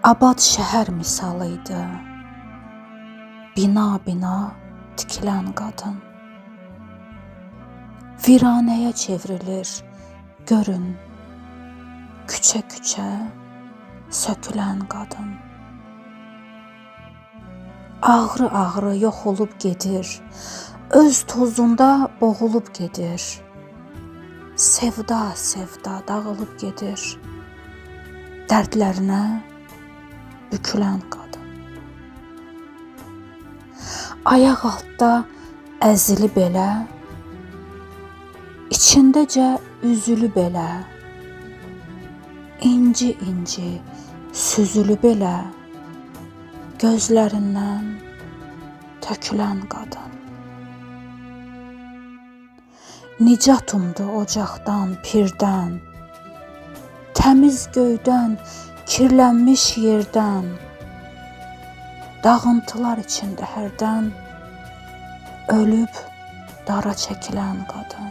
Abad şəhər misalıydı, bina tikilən qadın. Viranəyə çevrilir, görün, küçə sökülən qadın. Ağrı yox olub gedir, öz tozunda boğulub gedir. Sevda dağılıb gedir, dərdlərinə bükülən qadın. Ayaq altda əzili belə, içindəcə üzülü belə, inci süzülü belə, gözlərindən tökülən qadın. Nicat umdu ocaqdan, pirdən, təmiz göydən, kirlənmiş yerdən, dağıntılar içində hərdən ölüb dara çəkilən qadın.